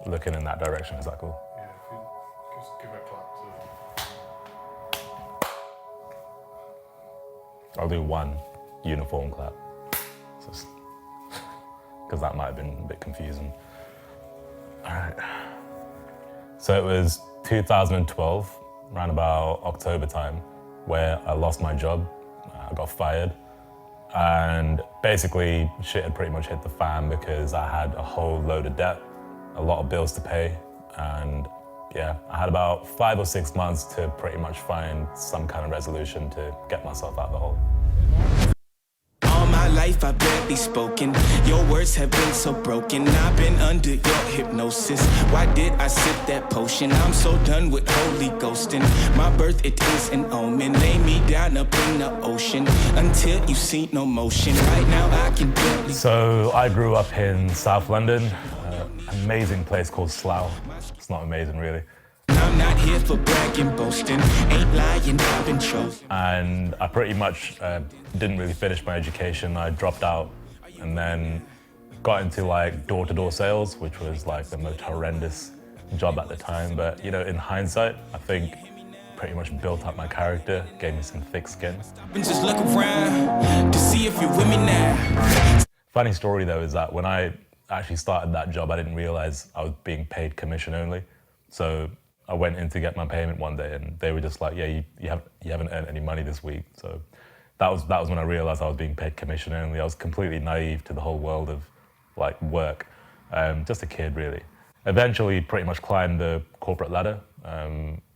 looking in that direction. Is that cool? Yeah, if you just give a clap to... I'll do one uniform clap. Because that might have been a bit confusing. All right. So it was 2012, around about October time, where I lost my job. I got fired. And basically, shit had pretty much hit the fan because I had a whole load of debt, a lot of bills to pay. And yeah, I had about 5 or 6 months to pretty much find some kind of resolution to get myself out of the hole. All my life I've barely spoken. Your words have been so broken. I've been under your hypnosis. Why did I sip that potion? I'm so done with holy ghosting. My birth, it is an omen. Lay me down up in the ocean until you see no motion. Right now I can barely... So I grew up in South London, amazing place called Slough. It's not amazing really. I'm not here for bragging, boasting. Ain't lying, I've been chosen. And I pretty much didn't really finish my education. I dropped out and then got into like door-to-door sales, which was like the most horrendous job at the time. But you know, in hindsight, I think pretty much built up my character, gave me some thick skin. Just look around to see if you're with me now. Funny story though is that when I actually started that job, I didn't realize I was being paid commission only. So I went in to get my payment one day and they were just like, yeah, you haven't earned any money this week. So that was when I realized I was being paid commission only. I was completely naive to the whole world of like work. Just a kid really. Eventually pretty much climbed the corporate ladder.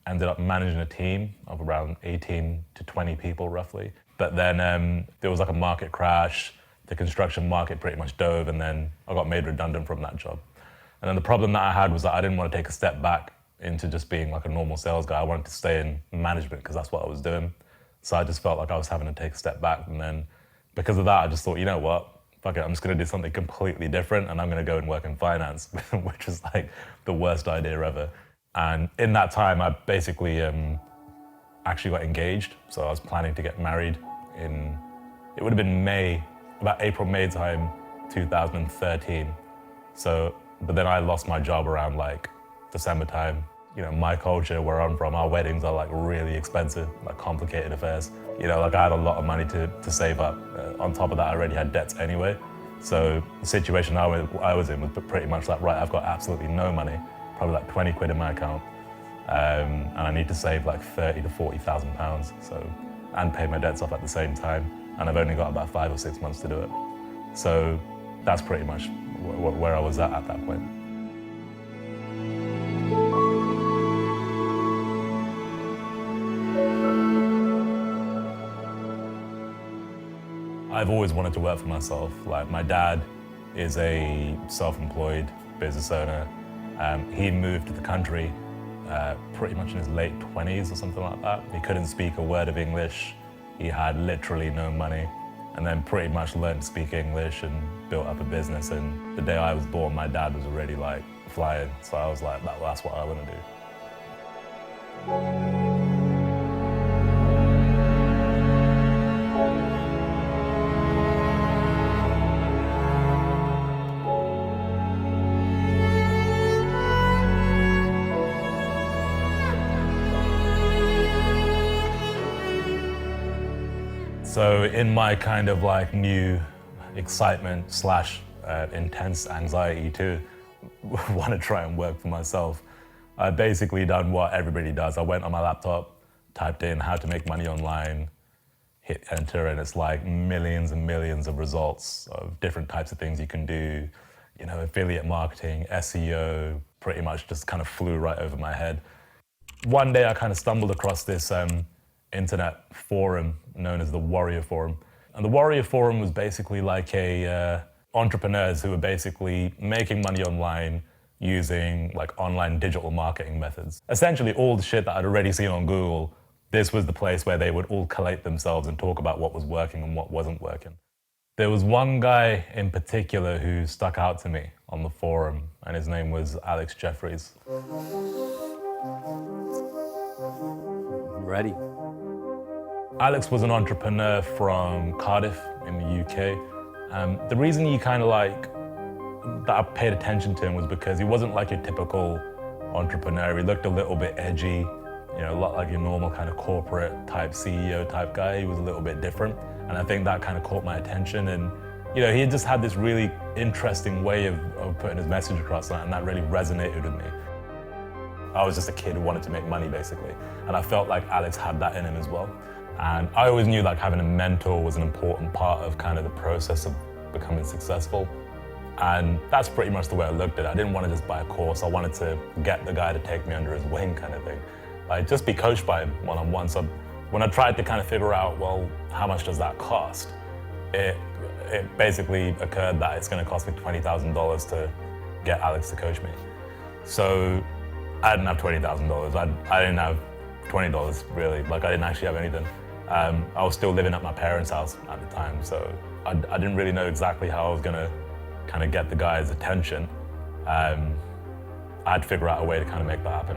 Ended up managing a team of around 18 to 20 people roughly. But then there was like a market crash. The construction market pretty much dove and then I got made redundant from that job. And then the problem that I had was that I didn't want to take a step back into just being like a normal sales guy. I wanted to stay in management because that's what I was doing. So I just felt like I was having to take a step back. And then because of that, I just thought, you know what, fuck it, I'm just gonna do something completely different and I'm gonna go and work in finance, which is like the worst idea ever. And in that time, I basically actually got engaged. So I was planning to get married in, it would have been May, about April, May time, 2013. So, but then I lost my job around like December time. You know, my culture, where I'm from, our weddings are like really expensive, like complicated affairs. You know, like I had a lot of money to save up. On top of that, I already had debts anyway. So the situation I was in was pretty much like, right, I've got absolutely no money, probably like 20 quid in my account. And I need to save like 30 to 40,000 pounds. So, and pay my debts off at the same time. And I've only got about 5 or 6 months to do it. So that's pretty much where I was at that point. I've always wanted to work for myself. Like my dad is a self-employed business owner. He moved to the country pretty much in his late 20s or something like that. He couldn't speak a word of English. He had literally no money and then pretty much learned to speak English and built up a business. And the day I was born, my dad was already like flying. So I was like, that's what I want to do. So in my kind of like new excitement slash intense anxiety to want to try and work for myself, I basically done what everybody does. I went on my laptop, typed in how to make money online, hit enter, and it's like millions and millions of results of different types of things you can do. You know, affiliate marketing, SEO, pretty much just kind of flew right over my head. One day I kind of stumbled across this internet forum known as the Warrior Forum. And the Warrior Forum was basically like entrepreneurs who were basically making money online using like online digital marketing methods. Essentially all the shit that I'd already seen on Google, this was the place where they would all collate themselves and talk about what was working and what wasn't working. There was one guy in particular who stuck out to me on the forum, and his name was Alex Jeffries. Ready. Alex was an entrepreneur from Cardiff in the UK. The reason he kind of like that I paid attention to him was because he wasn't like your typical entrepreneur. He looked a little bit edgy, you know, a lot like your normal kind of corporate type CEO type guy. He was a little bit different. And I think that kind of caught my attention. And, you know, he just had this really interesting way of putting his message across, and that really resonated with me. I was just a kid who wanted to make money, basically. And I felt like Alex had that in him as well. And I always knew like having a mentor was an important part of kind of the process of becoming successful. And that's pretty much the way I looked at it. I didn't want to just buy a course. I wanted to get the guy to take me under his wing kind of thing. Like just be coached by him one-on-one. So when I tried to kind of figure out, well, how much does that cost? It basically occurred that it's going to cost me $20,000 to get Alex to coach me. So I didn't have $20,000. I didn't have $20 really. Like I didn't actually have anything. I was still living at my parents' house at the time, so I didn't really know exactly how I was going to kind of get the guy's attention. I had to figure out a way to kind of make that happen.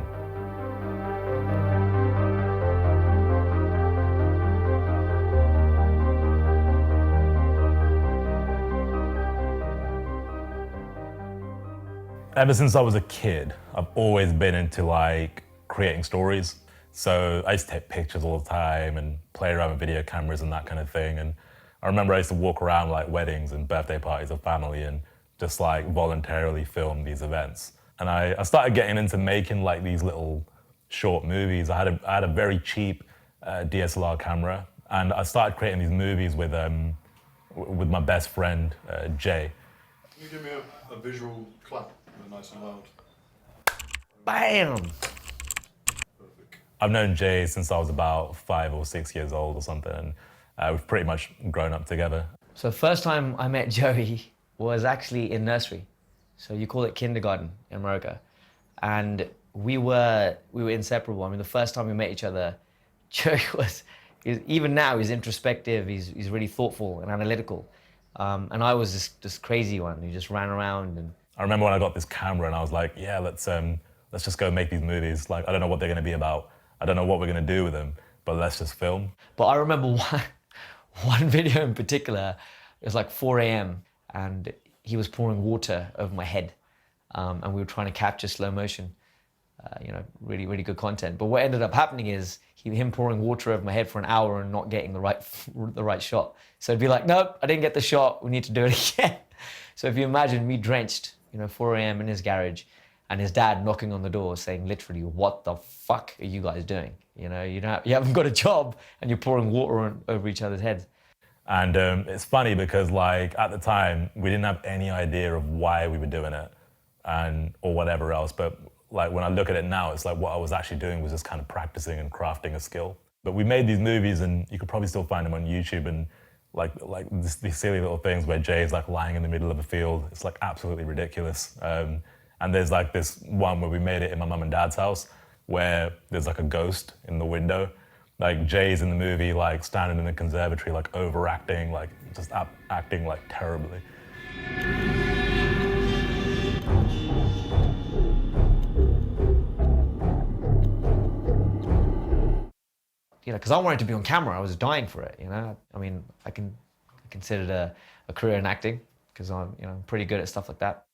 Ever since I was a kid, I've always been into like creating stories. So I used to take pictures all the time and play around with video cameras and that kind of thing. And I remember I used to walk around like weddings and birthday parties of family and just like voluntarily film these events. And I started getting into making like these little short movies. I had a very cheap DSLR camera, and I started creating these movies with my best friend, Jay. Can you give me a visual clap, nice and loud? Bam! Perfect. I've known Jay since I was about 5 or 6 years old or something, and we've pretty much grown up together. So first time I met Joey was actually in nursery. So you call it kindergarten in America. And we were inseparable. I mean, the first time we met each other, Joey even now, he's introspective, he's really thoughtful and analytical. And I was this crazy one who just ran around. And I remember when I got this camera and I was like, yeah, let's just go make these movies. Like, I don't know what they're gonna be about. I don't know what we're gonna do with them, but let's just film. But I remember one video in particular, it was like 4 a.m. and he was pouring water over my head. And we were trying to capture slow motion, you know, really, really good content. But what ended up happening is him pouring water over my head for an hour and not getting the right shot. So it'd be like, nope, I didn't get the shot. We need to do it again. So if you imagine me drenched, you know, 4 a.m. in his garage, and his dad knocking on the door saying literally, what the fuck are you guys doing? You know, you haven't got a job and you're pouring water over each other's heads. And it's funny because like at the time, we didn't have any idea of why we were doing it or whatever else. But like when I look at it now, it's like what I was actually doing was just kind of practicing and crafting a skill. But we made these movies, and you could probably still find them on YouTube, and like these silly little things where Jay's like lying in the middle of a field. It's like absolutely ridiculous. And there's like this one where we made it in my mum and dad's house where there's like a ghost in the window. Like Jay's in the movie, like standing in the conservatory, like overacting, like just acting like terribly. You know, because I wanted to be on camera. I was dying for it, you know. I mean, I considered a career in acting because I'm, you know, pretty good at stuff like that.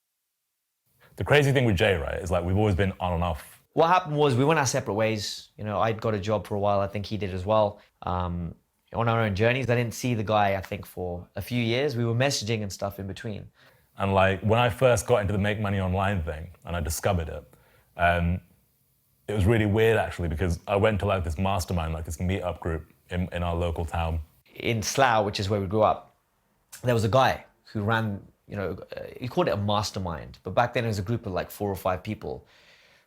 The crazy thing with Jay, right, is like we've always been on and off. What happened was we went our separate ways. You know, I'd got a job for a while. I think he did as well. On our own journeys. I didn't see the guy, I think, for a few years. We were messaging and stuff in between. And like when I first got into the make money online thing and I discovered it, it was really weird actually because I went to like this mastermind, like this meetup group in our local town. In Slough, which is where we grew up, there was a guy who ran, you know, he called it a mastermind, but back then it was a group of like 4 or 5 people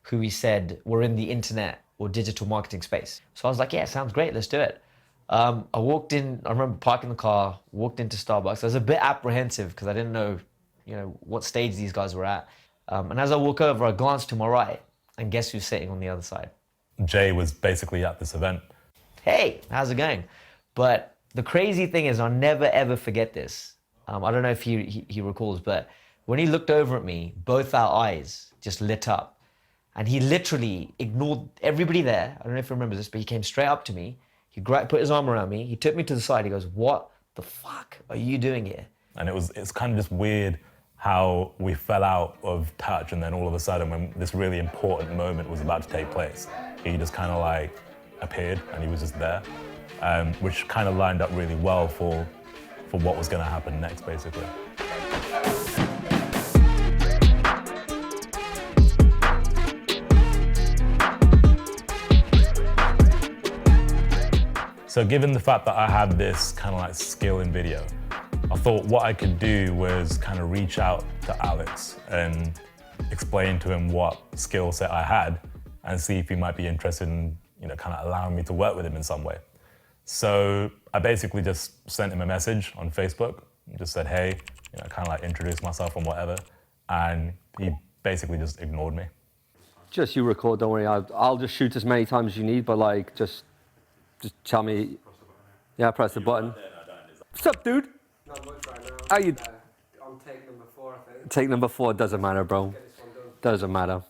who he said were in the internet or digital marketing space. So I was like, yeah, sounds great, let's do it. I walked in, I remember parking the car, walked into Starbucks. I was a bit apprehensive because I didn't know, you know, what stage these guys were at. And as I walk over, I glanced to my right, and guess who's sitting on the other side? Jay was basically at this event. Hey, how's it going? But the crazy thing is, I'll never ever forget this. I don't know if he recalls, but when he looked over at me, both our eyes just lit up. And he literally ignored everybody there. I don't know if he remembers this, but he came straight up to me. He put his arm around me. He took me to the side. He goes, what the fuck are you doing here? And it's kind of just weird how we fell out of touch, and then all of a sudden when this really important moment was about to take place, he just kind of like appeared and he was just there, which kind of lined up really well for what was going to happen next, basically. So given the fact that I had this kind of like skill in video, I thought what I could do was kind of reach out to Alex and explain to him what skill set I had and see if he might be interested in, you know, kind of allowing me to work with him in some way. So I basically just sent him a message on Facebook and just said, hey, you know, kind of like introduced myself and whatever. And he basically just ignored me. Just you record, don't worry. I'll just shoot as many times as you need, but like, just tell me. Yeah, press the button. What's up, dude? Not much right now. How you? I'm take number 4, I think. Take number 4, doesn't matter, bro. Get this one done. Doesn't matter.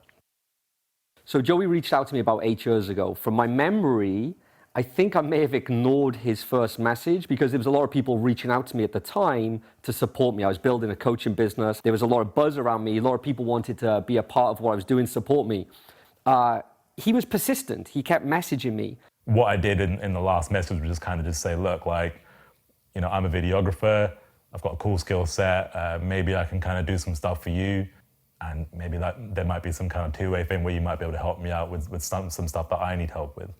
So Joey reached out to me about 8 years ago. From my memory, I think I may have ignored his first message because there was a lot of people reaching out to me at the time to support me. I was building a coaching business. There was a lot of buzz around me. A lot of people wanted to be a part of what I was doing, support me. He was persistent. He kept messaging me. What I did in the last message was just kind of just say, look, like, you know, I'm a videographer. I've got a cool skill set. Maybe I can kind of do some stuff for you. And maybe that there might be some kind of two-way thing where you might be able to help me out with some stuff that I need help with.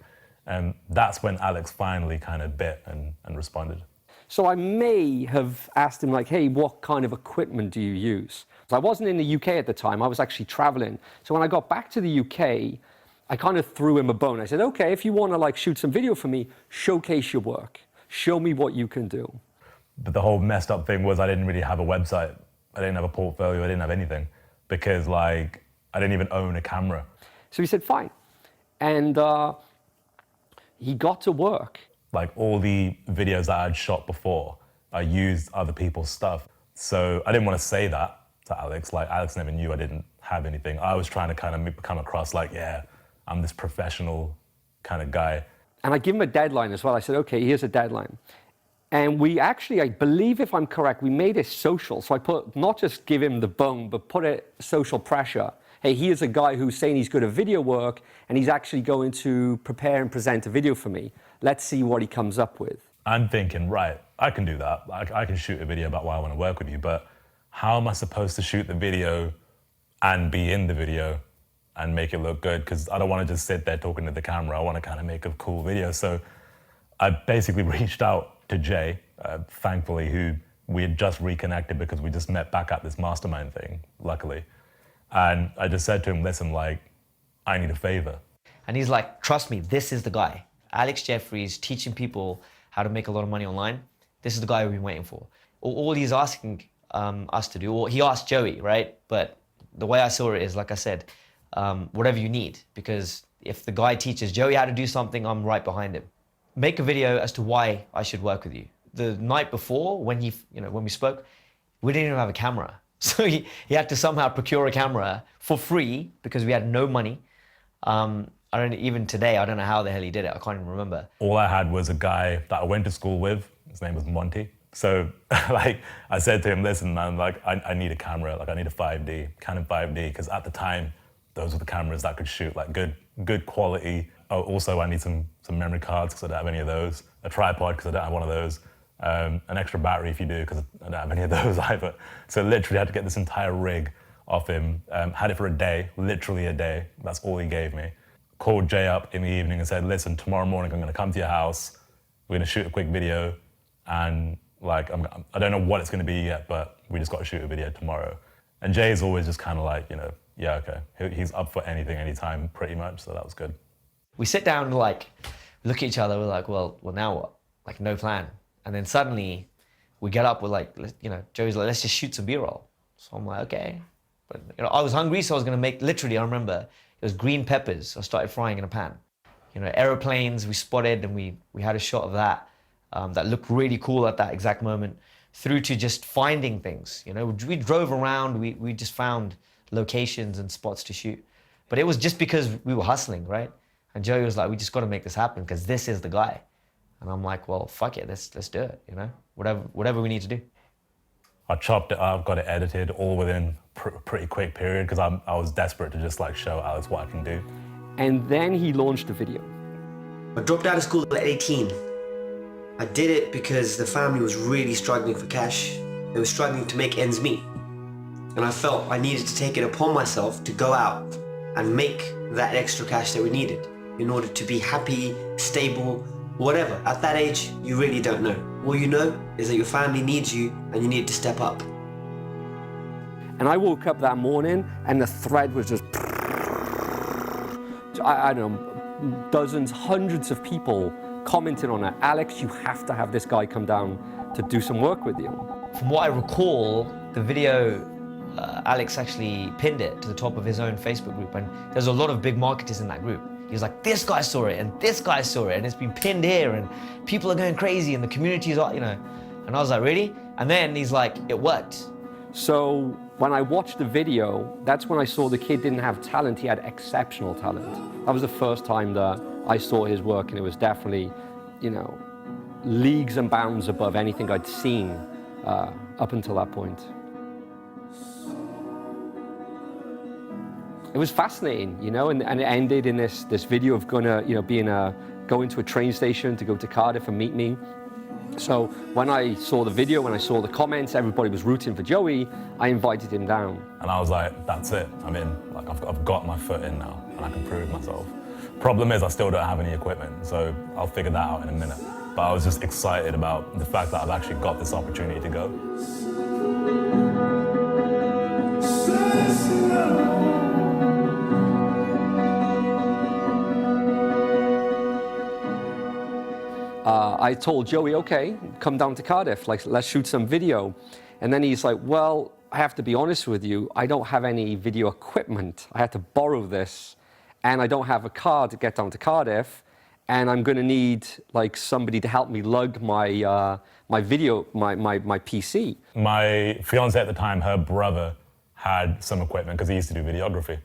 And that's when Alex finally kind of bit and responded. So I may have asked him like, hey, what kind of equipment do you use? So I wasn't in the UK at the time, I was actually traveling. So when I got back to the UK, I kind of threw him a bone. I said, okay, if you want to like shoot some video for me, showcase your work. Show me what you can do. But the whole messed up thing was I didn't really have a website. I didn't have a portfolio, I didn't have anything. Because like, I didn't even own a camera. So he said, fine. And he got to work. Like all the videos that I'd shot before, I used other people's stuff. So I didn't want to say that to Alex. Like Alex never knew I didn't have anything. I was trying to kind of come across like, yeah, I'm this professional kind of guy. And I give him a deadline as well. I said, okay, here's a deadline. And we actually, I believe if I'm correct, we made it social. So I put, not just give him the bone, but put it social pressure. Hey, he is a guy who's saying he's good at video work and he's actually going to prepare and present a video for me. Let's see what he comes up with. I'm thinking, right, I can do that. I can shoot a video about why I want to work with you, but how am I supposed to shoot the video and be in the video and make it look good? Because I don't want to just sit there talking to the camera. I want to kind of make a cool video. So I basically reached out to Jay, thankfully, who we had just reconnected because we just met back at this mastermind thing, luckily. And I just said to him, listen, like, I need a favor. And he's like, trust me, this is the guy. Alex Jeffries teaching people how to make a lot of money online. This is the guy we've been waiting for. All he's asking us to do, or he asked Joey, right? But the way I saw it is, like I said, whatever you need, because if the guy teaches Joey how to do something, I'm right behind him. Make a video as to why I should work with you. The night before, when when we spoke, we didn't even have a camera. So he had to somehow procure a camera for free because we had no money. Even today, I don't know how the hell he did it. I can't even remember. All I had was a guy that I went to school with. His name was Monty. So like I said to him, listen, man, like I need a camera. Like I need a 5D, Canon 5D, because at the time, those were the cameras that could shoot like good quality. Oh, also I need some memory cards because I don't have any of those. A tripod because I don't have one of those. An extra battery if you do, because I don't have any of those either. So literally had to get this entire rig off him. Had it for a day, literally a day. That's all he gave me. Called Jay up in the evening and said, listen, tomorrow morning I'm gonna come to your house. We're gonna shoot a quick video. And like, I don't know what it's gonna be yet, but we just gotta shoot a video tomorrow. And Jay's always just kind of like, yeah, okay. He's up for anything, anytime, pretty much, so that was good. We sit down and like, look at each other, we're like, well, now what? Like, no plan. And then suddenly we get up, we're like, Joey's like, let's just shoot some B-roll. So I'm like, okay. But I was hungry, so I was gonna make, literally, I remember, it was green peppers I started frying in a pan. Aeroplanes we spotted, and we had a shot of that that looked really cool at that exact moment, through to just finding things. We drove around, we just found locations and spots to shoot. But it was just because we were hustling, right? And Joey was like, we just gotta make this happen because this is the guy. And I'm like, well, fuck it, let's do it, whatever we need to do. I chopped it up, got it edited, all within pretty quick period because I was desperate to just like show Alex what I can do. And then he launched a video. I dropped out of school at 18. I did it because the family was really struggling for cash. They were struggling to make ends meet. And I felt I needed to take it upon myself to go out and make that extra cash that we needed in order to be happy, stable, whatever. At that age, you really don't know. All you know is that your family needs you and you need to step up. And I woke up that morning and the thread was just, I don't know, dozens, hundreds of people commenting on it. Alex, you have to have this guy come down to do some work with you. From what I recall, the video, Alex actually pinned it to the top of his own Facebook group, and there's a lot of big marketers in that group. He was like, this guy saw it, and this guy saw it, and it's been pinned here, and people are going crazy, and the community is, you know. And I was like, really? And then he's like, it worked. So when I watched the video, that's when I saw the kid didn't have talent, he had exceptional talent. That was the first time that I saw his work, and it was definitely, you know, leagues and bounds above anything I'd seen up until that point. It was fascinating, you know, and it ended in this video of going to a train station to go to Cardiff and meet me. So when I saw the video, when I saw the comments, everybody was rooting for Joey, I invited him down. And I was like, that's it, I'm in. Like, I've got my foot in now, and I can prove myself. Problem is, I still don't have any equipment, so I'll figure that out in a minute. But I was just excited about the fact that I've actually got this opportunity to go. I told Joey, okay, come down to Cardiff, like, let's shoot some video. And then he's like, well, I have to be honest with you, I don't have any video equipment. I had to borrow this, and I don't have a car to get down to Cardiff, and I'm gonna need like somebody to help me lug my my PC. My fiance at the time, her brother had some equipment because he used to do videography.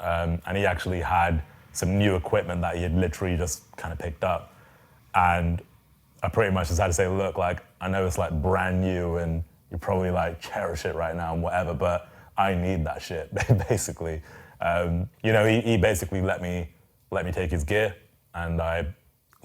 And he actually had some new equipment that he had literally just kind of picked up. And I pretty much just had to say, look, like, I know it's like brand new and you probably like cherish it right now and whatever, but I need that shit, basically. You know, he basically let me take his gear, and I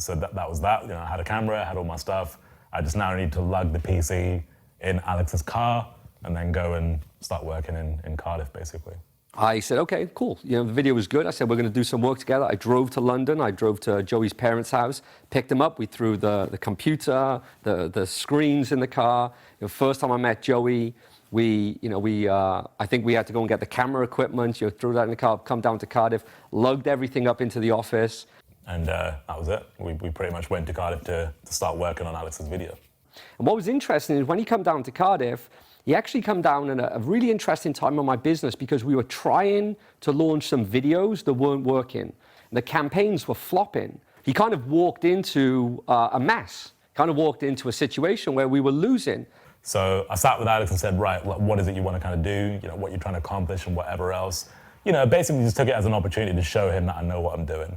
said that was that. You know, I had a camera, I had all my stuff. I just now need to lug the PC in Alex's car and then go and start working in Cardiff, basically. I said, okay, cool. You know, the video was good. I said, we're going to do some work together. I drove to London. I drove to Joey's parents' house, picked him up. We threw the computer, the screens in the car. You know, first time I met Joey, I think we had to go and get the camera equipment. You know, threw that in the car, come down to Cardiff, lugged everything up into the office. And that was it. We pretty much went to Cardiff to start working on Alex's video. And what was interesting is when he came down to Cardiff, he actually came down in a really interesting time in my business because we were trying to launch some videos that weren't working. The campaigns were flopping. He kind of walked into a mess, kind of walked into a situation where we were losing. So I sat with Alex and said, right, what is it you want to kind of do? You know, what you're trying to accomplish and whatever else. You know, basically just took it as an opportunity to show him that I know what I'm doing.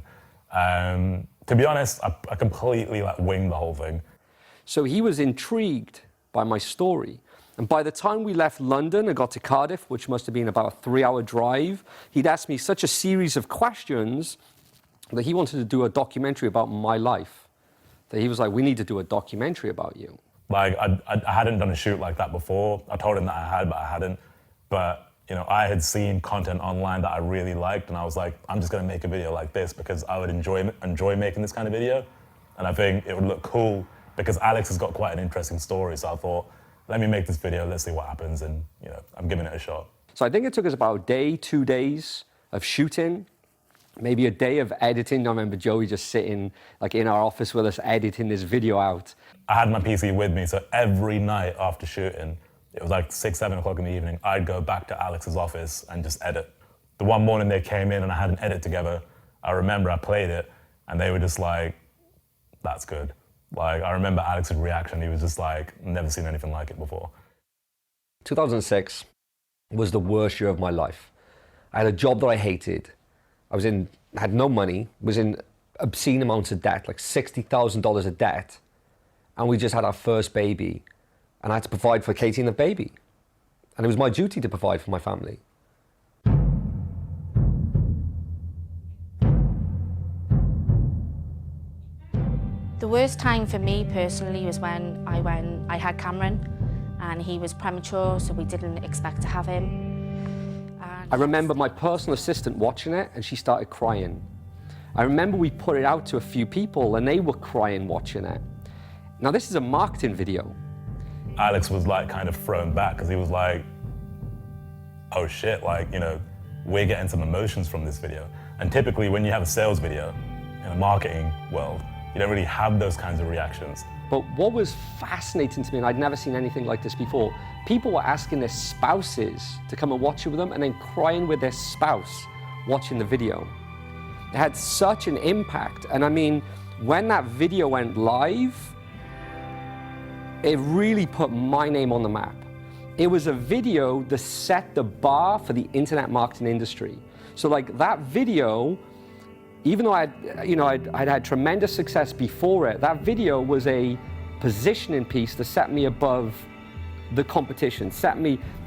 To be honest, I completely like winged the whole thing. So he was intrigued by my story. And by the time we left London and got to Cardiff, which must have been about a 3-hour drive, he'd asked me such a series of questions that he wanted to do a documentary about my life. That he was like, we need to do a documentary about you. Like, I hadn't done a shoot like that before. I told him that I had, but I hadn't. But, you know, I had seen content online that I really liked, and I was like, I'm just gonna make a video like this because I would enjoy making this kind of video. And I think it would look cool because Alex has got quite an interesting story, so I thought, let me make this video, let's see what happens, and you know, I'm giving it a shot. So I think it took us about a day, 2 days of shooting, maybe a day of editing. I remember Joey just sitting like in our office with us editing this video out. I had my PC with me, so every night after shooting, it was like 6, 7 o'clock in the evening, I'd go back to Alex's office and just edit. The one morning they came in and I had an edit together, I remember I played it and they were just like, that's good. Like, I remember Alex's reaction, he was just like, never seen anything like it before. 2006 was the worst year of my life. I had a job that I hated. I had no money, was in obscene amounts of debt, like $60,000 of debt. And we just had our first baby. And I had to provide for Katie and the baby. And it was my duty to provide for my family. The worst time for me personally was when I had Cameron and he was premature, so we didn't expect to have him. And I remember my personal assistant watching it and she started crying. I remember we put it out to a few people and they were crying watching it. Now this is a marketing video. Alex was like kind of thrown back because he was like, oh shit, like, you know, we're getting some emotions from this video. And typically when you have a sales video in a marketing world, you don't really have those kinds of reactions. But what was fascinating to me, and I'd never seen anything like this before, people were asking their spouses to come and watch it with them and then crying with their spouse watching the video. It had such an impact. And I mean, when that video went live, it really put my name on the map. It was a video that set the bar for the internet marketing industry. So like that video, even though I'd had tremendous success before it, that video was a positioning piece that set me above the competition,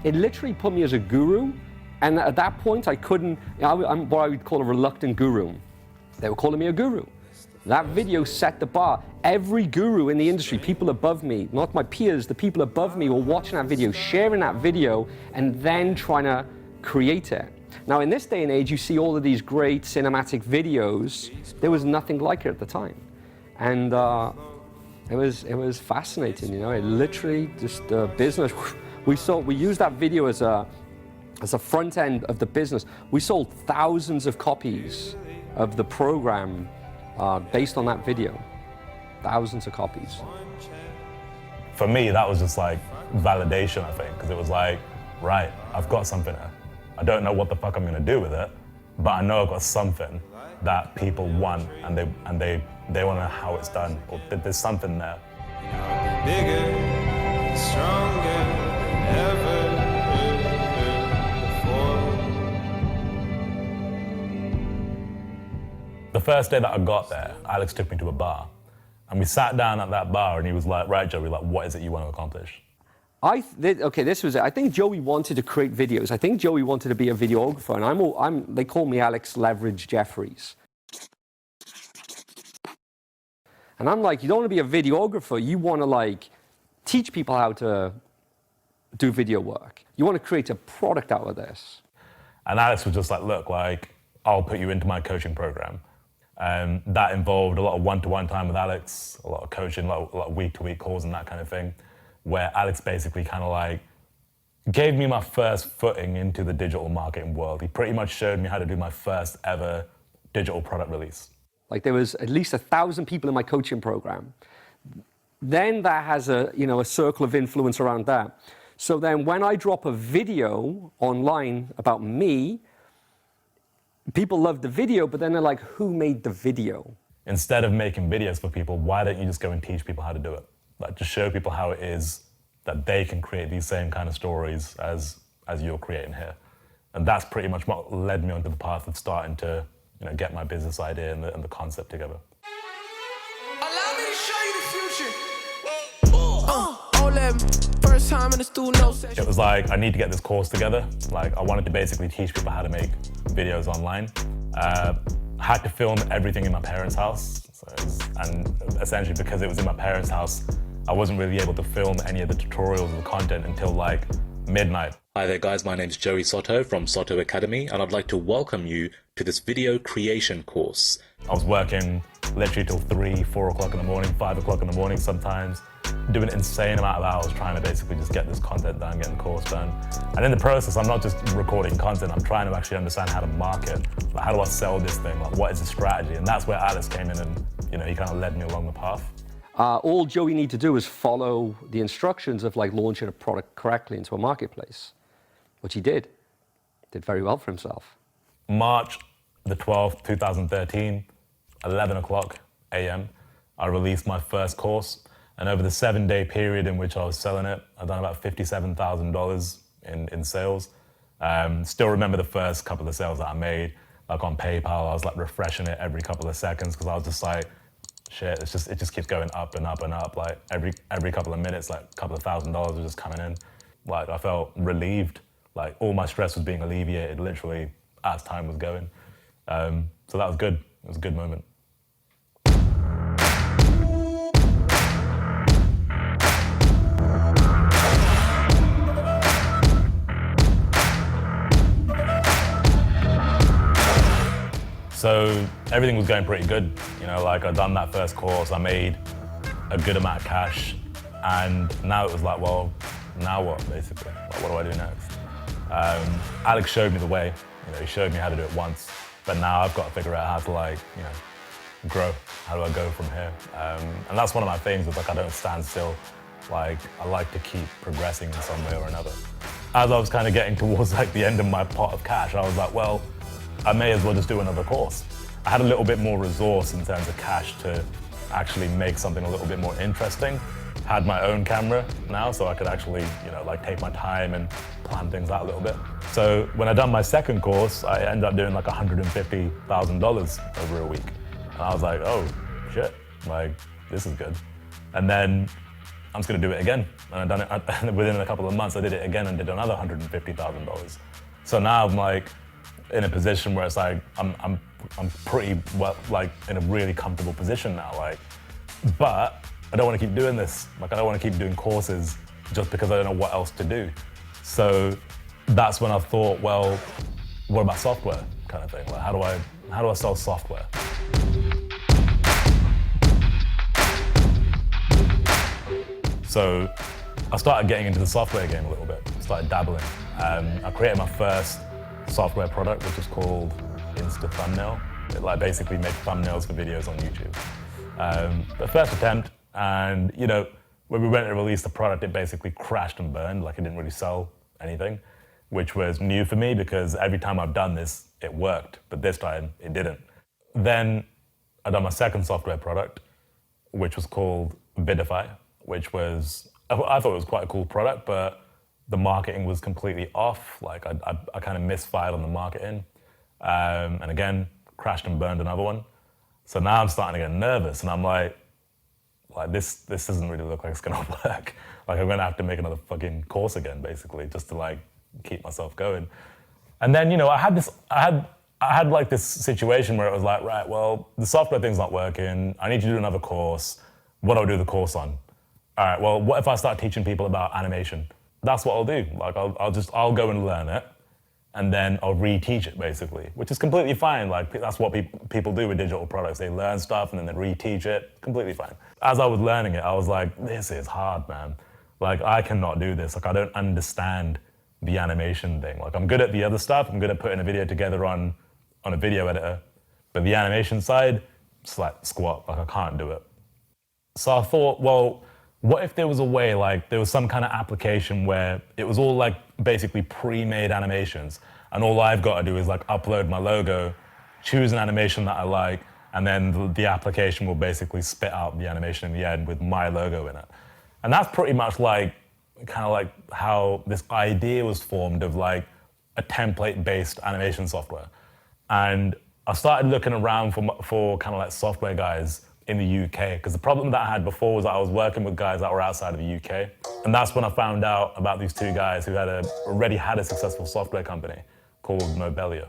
it literally put me as a guru. And at that point, I couldn't, I'm what I would call a reluctant guru. They were calling me a guru. That video set the bar. Every guru in the industry, people above me, not my peers, the people above me were watching that video, sharing that video, and then trying to create it. Now, in this day and age, you see all of these great cinematic videos. There was nothing like it at the time. And it was fascinating, you know, it literally just business. We used that video as a front end of the business. We sold thousands of copies of the program based on that video. Thousands of copies. For me, that was just like validation, I think, because it was like, right, I've got something here. I don't know what the fuck I'm gonna do with it, but I know I've got something that people want and they want to know how it's done, or there's something there. Bigger, stronger than ever before. The first day that I got there, Alex took me to a bar, and we sat down at that bar, and he was like, right, Joey, like, what is it you want to accomplish? This was it. I think Joey wanted to create videos. I think Joey wanted to be a videographer, and they call me Alex Leverage Jeffries. And I'm like, you don't want to be a videographer, you want to like teach people how to do video work. You want to create a product out of this. And Alex was just like, look, like, I'll put you into my coaching program. And that involved a lot of one-to-one time with Alex, a lot of coaching, a lot of week-to-week calls and that kind of thing, where Alex basically kind of like gave me my first footing into the digital marketing world. He pretty much showed me how to do my first ever digital product release. Like there was at least 1,000 people in my coaching program. Then that has a circle of influence around that. So then when I drop a video online about me, people love the video, but then they're like, who made the video? Instead of making videos for people, why don't you just go and teach people how to do it? Like, just show people how it is that they can create these same kind of stories as you're creating here. And that's pretty much what led me onto the path of starting to, get my business idea and the concept together. Allow me to show you the future. First time in the studio session. It was like, I need to get this course together. Like, I wanted to basically teach people how to make videos online. Had to film everything in my parents' house. And essentially because it was in my parents' house, I wasn't really able to film any of the tutorials or the content until like midnight. Hi there guys, my name's Joey Soto from Soto Academy, and I'd like to welcome you to this video creation course. I was working literally till 3, 4 o'clock in the morning, 5 o'clock in the morning sometimes, doing an insane amount of hours trying to basically just get this content done, getting the course done. And in the process, I'm not just recording content, I'm trying to actually understand how to market. Like, how do I sell this thing? Like, what is the strategy? And that's where Alex came in and, he kind of led me along the path. All Joey needed to do is follow the instructions of like launching a product correctly into a marketplace, which he did. Did very well for himself. March the 12th, 2013, 11 o'clock a.m., I released my first course. And over the 7-day period in which I was selling it, I've done about $57,000 in sales. Still remember the first couple of sales that I made, like on PayPal. I was like refreshing it every couple of seconds because I was just like, shit, it just keeps going up and up and up. Like every couple of minutes, like a couple of $1,000s are just coming in. Like I felt relieved. Like all my stress was being alleviated literally as time was going. So that was good. It was a good moment. So everything was going pretty good. You know, like I'd done that first course, I made a good amount of cash, and now it was like, well, now what, basically? Like, what do I do next? Alex showed me the way. You know, he showed me how to do it once, but now I've got to figure out how to, like, you know, grow. How do I go from here? And that's one of my things, is like I don't stand still. Like, I like to keep progressing in some way or another. As I was kind of getting towards like the end of my pot of cash, I was like, well, I may as well just do another course. I had a little bit more resource in terms of cash to actually make something a little bit more interesting. Had my own camera now, so I could actually, you know, like take my time and plan things out a little bit. So when I done my second course, I ended up doing like $150,000 over a week. And I was like, oh shit, like this is good. And then I'm just gonna do it again. And I done it within a couple of months. I did it again and did another $150,000. So now I'm like in a position where it's like I'm pretty well, like in a really comfortable position now. Like, but I don't want to keep doing this. Like I don't want to keep doing courses just because I don't know what else to do. So that's when I thought, well, what about software kind of thing? Like how do I sell software? So I started getting into the software game a little bit, started dabbling. I created my first software product, which is called Insta Thumbnail. It like basically made thumbnails for videos on YouTube. The first attempt, and you know, when we went to release the product, it basically crashed and burned, like it didn't really sell anything, which was new for me because every time I've done this, it worked, but this time it didn't. Then I done my second software product, which was called Viddyoze, which was, I thought it was quite a cool product, but the marketing was completely off. Like I kind of misfired on the marketing. And again, crashed and burned another one. So now I'm starting to get nervous and I'm like this doesn't really look like it's gonna work. Like I'm gonna have to make another fucking course again, basically, just to like keep myself going. And then, you know, I had like this situation where it was like, right, well, the software thing's not working. I need to do another course. What do I do the course on? All right, well, what if I start teaching people about animation? That's what I'll do. Like I'll go and learn it, and then I'll reteach it, basically, which is completely fine. Like that's what people do with digital products. They learn stuff and then they reteach it, completely fine. As I was learning it, I was like, this is hard, man. Like I cannot do this. Like I don't understand the animation thing. Like I'm good at the other stuff. I'm good at putting a video together on a video editor, but the animation side, it's like squat. Like I can't do it. So I thought, well, what if there was a way, like there was some kind of application where it was all like basically pre-made animations, and all I've got to do is like upload my logo, choose an animation that I like, and then the application will basically spit out the animation in the end with my logo in it. And that's pretty much like, kind of like how this idea was formed of like a template-based animation software. And I started looking around for kind of like software guys in the UK, because the problem that I had before was that I was working with guys that were outside of the UK. And that's when I found out about these two guys who already had a successful software company called Mobelio.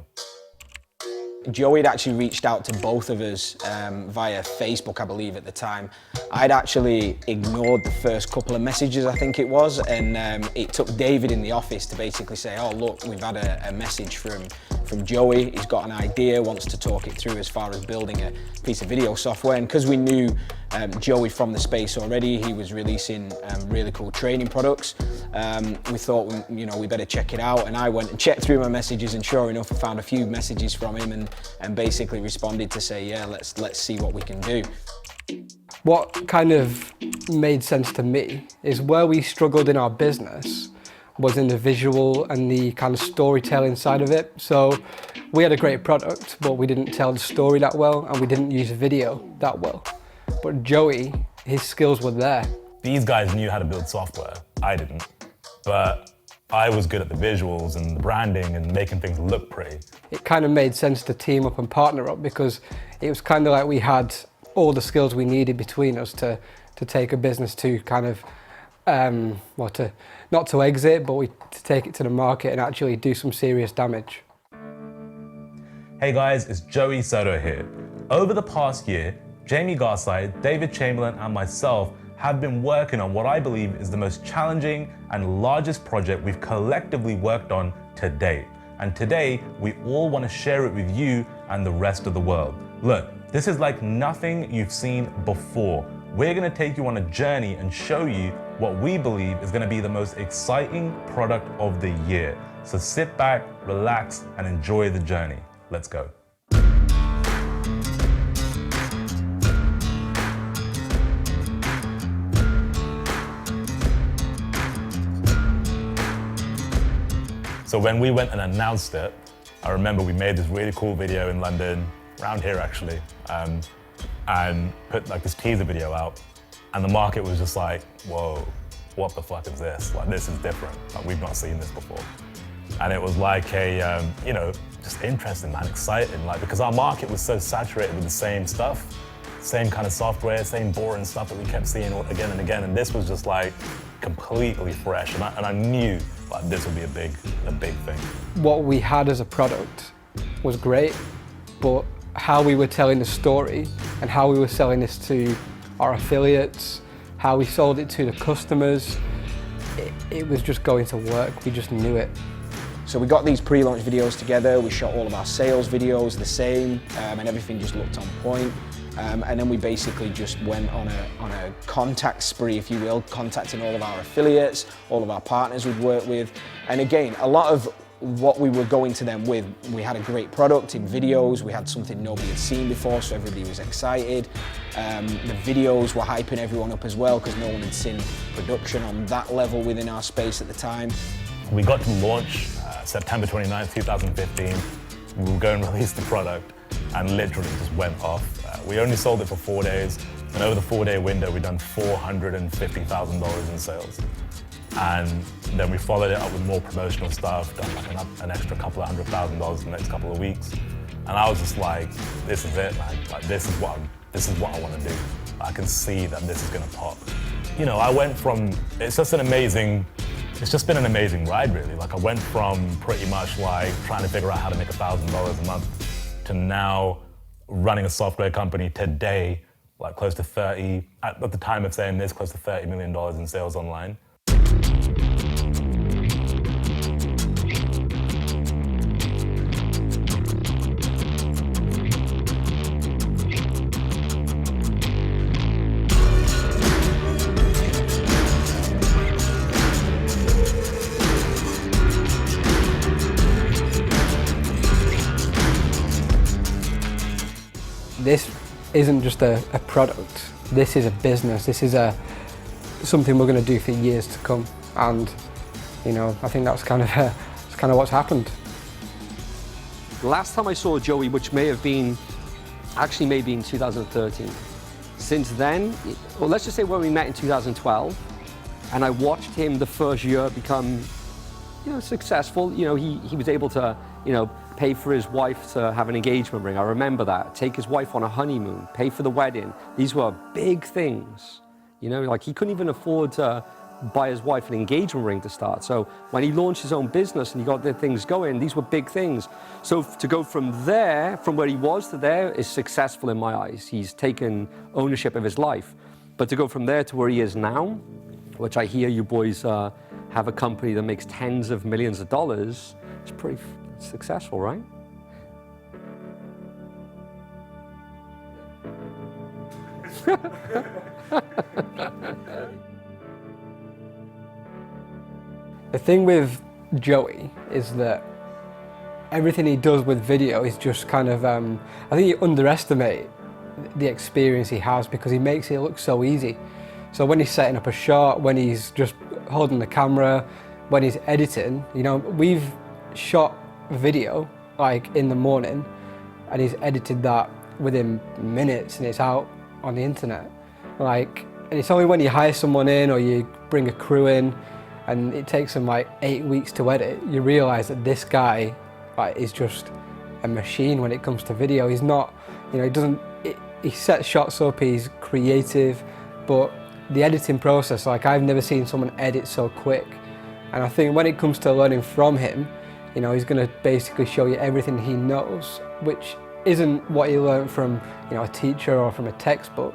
Joey had actually reached out to both of us via Facebook, I believe, at the time. I'd actually ignored the first couple of messages, I think it was, and it took David in the office to basically say, oh, look, we've had a message from Joey. He's got an idea, wants to talk it through as far as building a piece of video software. And because we knew Joey from the space already, he was releasing really cool training products. We thought, you know, we better check it out. And I went and checked through my messages, and sure enough, I found a few messages from him and basically responded to say, yeah, let's see what we can do. What kind of made sense to me is where we struggled in our business was in the visual and the kind of storytelling side of it. So we had a great product, but we didn't tell the story that well, and we didn't use video that well. But Joey, his skills were there. These guys knew how to build software. I didn't. But I was good at the visuals and the branding and making things look pretty. It kind of made sense to team up and partner up, because it was kind of like we had all the skills we needed between us to take a business to kind of well, not to exit, but to take it to the market and actually do some serious damage. Hey guys, it's Joey Soto here. Over the past year, Jamie Garside, David Chamberlain, and myself have been working on what I believe is the most challenging and largest project we've collectively worked on to date. And today, we all want to share it with you and the rest of the world. Look, this is like nothing you've seen before. We're going to take you on a journey and show you what we believe is going to be the most exciting product of the year. So sit back, relax, and enjoy the journey. Let's go. So when we went and announced it, I remember we made this really cool video in London, around here actually, and put like this teaser video out, and the market was just like, whoa, what the fuck is this? Like, this is different. Like, we've not seen this before. And it was like a, you know, just interesting, man, exciting, like, because our market was so saturated with the same stuff, same kind of software, same boring stuff that we kept seeing again and again, and this was just like completely fresh, and I knew like this would be a big thing. What we had as a product was great, but how we were telling the story and how we were selling this to our affiliates, how we sold it to the customers, it was just going to work. We just knew it. So we got these pre-launch videos together, we shot all of our sales videos the same, and everything just looked on point. And then we basically just went on a contact spree, if you will, contacting all of our affiliates, all of our partners we'd worked with. And again, a lot of what we were going to them with, we had a great product in Viddyoze, we had something nobody had seen before, so everybody was excited. The videos were hyping everyone up as well, because no one had seen production on that level within our space at the time. We got to launch September 29th, 2015. We were going to release the product, and literally just went off. We only sold it for 4 days, and over the 4-day window, we'd done $450,000 in sales. And then we followed it up with more promotional stuff, done like an extra couple of $100,000 in the next couple of weeks. And I was just like, this is it, man. Like, this is what I want to do. I can see that this is going to pop. You know, I went from, it's just been an amazing ride, really. Like, I went from pretty much like trying to figure out how to make $1,000 a month to now running a software company today, like close to 30, at the time of saying this, close to $30 million in sales online. This isn't just a product, this is a business, this is something we're going to do for years to come, and you know, I think that's kind of what's happened. Last time I saw Joey, which may have been, actually maybe in 2013. Since then, well, let's just say when we met in 2012, and I watched him the first year become, you know, successful. You know, he was able to, you know, pay for his wife to have an engagement ring. I remember that. Take his wife on a honeymoon, pay for the wedding. These were big things. You know, like he couldn't even afford to buy his wife an engagement ring to start. So when he launched his own business and he got the things going, these were big things. So to go from there, from where he was to there, is successful in my eyes. He's taken ownership of his life. But to go from there to where he is now, which I hear you boys have a company that makes tens of millions of dollars, it's pretty successful, right? The thing with Joey is that everything he does with video is just kind of, I think you underestimate the experience he has because he makes it look so easy. So when he's setting up a shot, when he's just holding the camera, when he's editing, you know, we've shot video like in the morning and he's edited that within minutes and it's out on the internet. Like, and it's only when you hire someone in or you bring a crew in and it takes them like 8 weeks to edit, you realize that this guy like is just a machine when it comes to video. He's not, you know, he sets shots up, he's creative, but the editing process, like I've never seen someone edit so quick. And I think when it comes to learning from him, you know, he's going to basically show you everything he knows, which isn't what he learned from, you know, a teacher or from a textbook.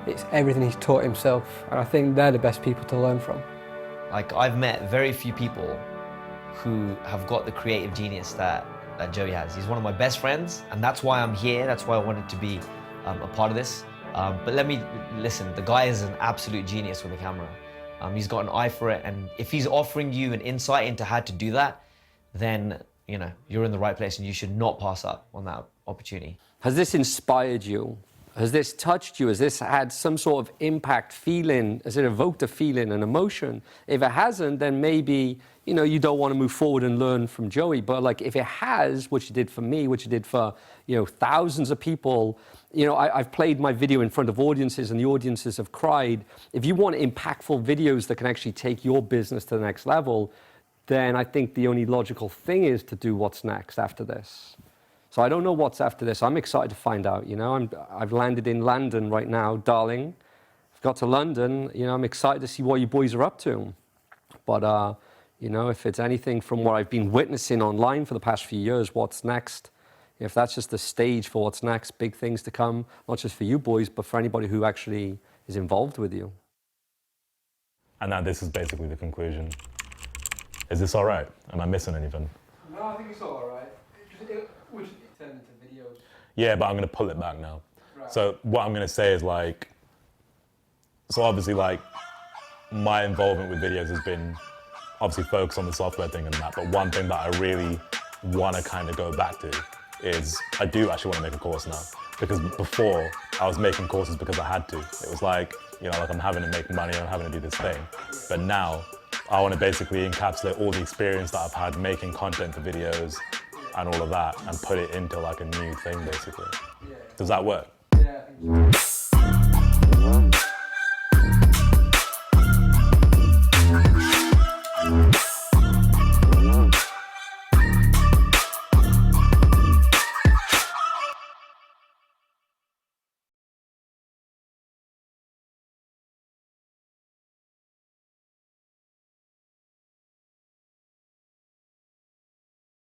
It's everything he's taught himself. And I think they're the best people to learn from. Like, I've met very few people who have got the creative genius that Joey has. He's one of my best friends, and that's why I'm here. That's why I wanted to be a part of this. But listen, the guy is an absolute genius with a camera. He's got an eye for it, and if he's offering you an insight into how to do that, then, you know, you're in the right place and you should not pass up on that opportunity. Has this inspired you? Has this touched you? Has this had some sort of impact, feeling? Has it evoked a feeling, an emotion? If it hasn't, then maybe, you know, you don't want to move forward and learn from Joey. But like, if it has, which you did for me, which you did for, you know, thousands of people, you know, I've played my video in front of audiences and the audiences have cried. If you want impactful videos that can actually take your business to the next level, then I think the only logical thing is to do what's next after this. So I don't know what's after this. I'm excited to find out, you know. I've landed in London right now, darling. I've got to London, you know, I'm excited to see what you boys are up to. But, you know, if it's anything from what I've been witnessing online for the past few years, what's next, if that's just the stage for what's next, big things to come, not just for you boys, but for anybody who actually is involved with you. And now this is basically the conclusion. Is this all right? Am I missing anything? No, I think it's all right. We should turn into videos. Yeah, but I'm going to pull it back now. Right. So what I'm going to say is like, so obviously like my involvement with Viddyoze has been obviously focused on the software thing and that, but one thing that I really want to kind of go back to is I do actually want to make a course now, because before I was making courses because I had to. It was like, you know, like I'm having to make money, I'm having to do this thing. But now I want to basically encapsulate all the experience that I've had making content for videos and all of that and put it into like a new thing basically. Does that work? Yeah, I think so.